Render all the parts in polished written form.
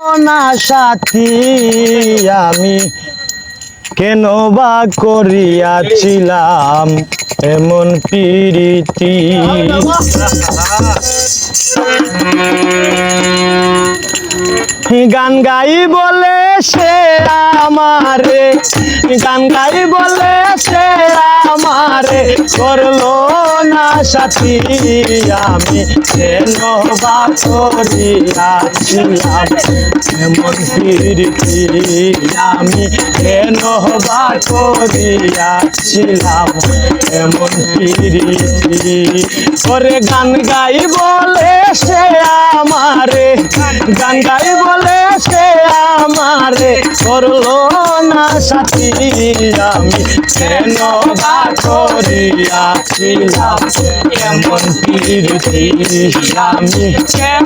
না সাথী আমি কেন বা করিয়াছিলাম এমন প্রীতি। গান গাই বলে সে আমারে, গান গাই বলে সে আমারে করলো না সাথী আমি কেন বা করিয়াছিলাম এমন প্রীতি। আমি কেন বা করিয়াছিলাম এমন প্রীতি। ওরে গান গাই বলে সে আমারে, গান গাই বলে সে আমারে করলো না সাথী আমি কেন বা করিয়াছিলাম এমন প্রীতি। আমি কেন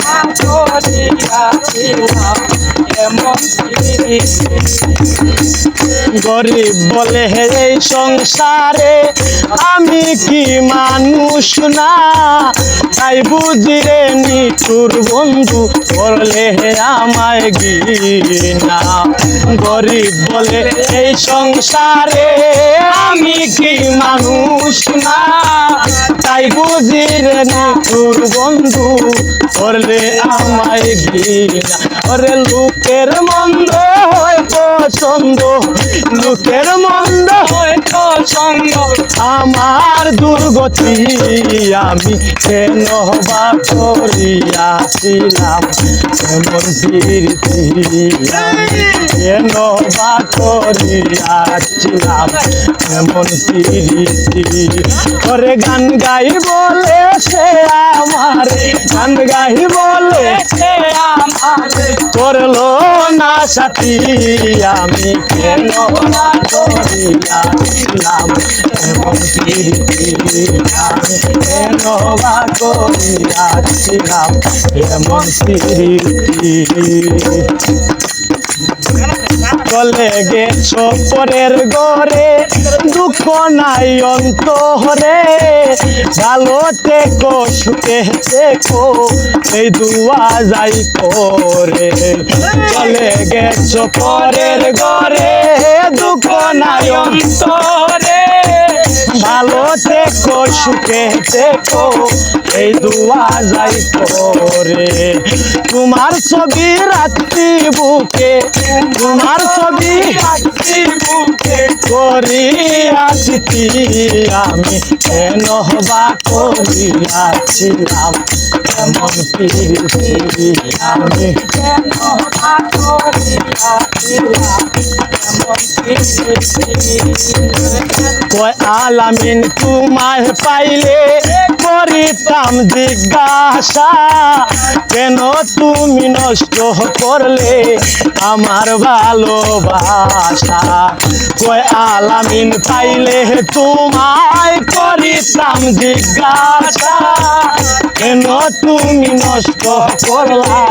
বা করিয়াছিলাম এমন প্রীতি। গরিব বলে হে এই সংসারে আমি কি মানুষ না, তাই বুঝি রে নিঠুর বন্ধু করলে হে আমায় ঘৃণা। গরিব বলে এই সংসারে আমি কি মানুষ না, তাই বুঝি রে নিঠুর বন্ধু করলে আমায় ঘৃণা। ওরে লোকের মন্দ হয় পছন্দ, লোকের মন্দ হয় পছন্দ আমার দুর্গতি আমি কেন বা করিয়াছিলাম এমন প্রীতি। আমি কেন বা করিয়াছিলাম এমন প্রীতি। ওরে গান গাই বলে সে আমারে, গান গাই বলে সে আমারে করলো না সাথী আমি কেন বা করিয়াছিলাম এমন প্রীতি। আমি কেন বা করিয়াছিলাম এমন প্রীতি। চলে গেছো পরের ঘরে দুঃখ নাই অন্তরে, ভালো থেকো সুখে থেকো এই দুয়া যাই করে। চলে গেছো পরের ঘরে দুঃখ নাই অন্তরে, ভালো থেকো সুখে থেকো এই দুয়া যাই করে। তোমার ছবি রাখছি বুকে, তোমার ছবি রাখছি বুকে করিয়াছি আমি কেন বা করিয়াছিলাম এমন প্রীতি। আমি কেন বা করিয়াছিলাম এমন প্রীতি। কয় আলামিন তোমায় পাইলে করিতাম জিজ্ঞাসা কেন তুমি নষ্ট করলে আমার ভালোবাসা। কয় আলামিন পাইলে তোমায় করিতাম জিজ্ঞাসা কেন তুমি নষ্ট করলে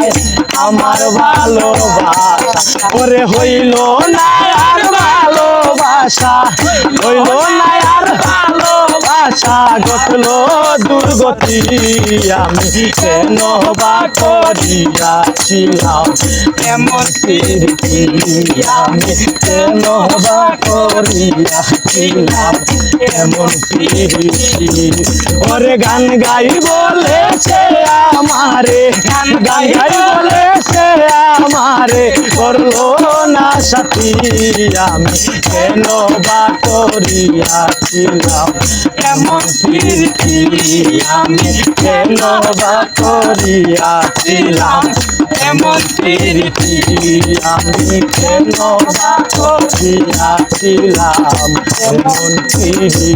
আমার ভালোবাসা। ওরে হইল না আর ভালোবাসা, হইল না আর ভালোবাসা ঘটলো দুর্গতি আমি কেন বা করিয়াছিলাম এমন প্রীতি। আমি কেন বা করিয়াছিলাম এমন প্রীতি। ওরে গান গাই বলে সে আমারে, গান গাই বলে সে আমারে করলো না সাথী আমি কেন বা করিয়াছিলাম এমন প্রীতি। আমি কেন বা করিয়াছিলাম এমন প্রীতি। আমি কেন বা করিয়াছিলাম এমন প্রীতি।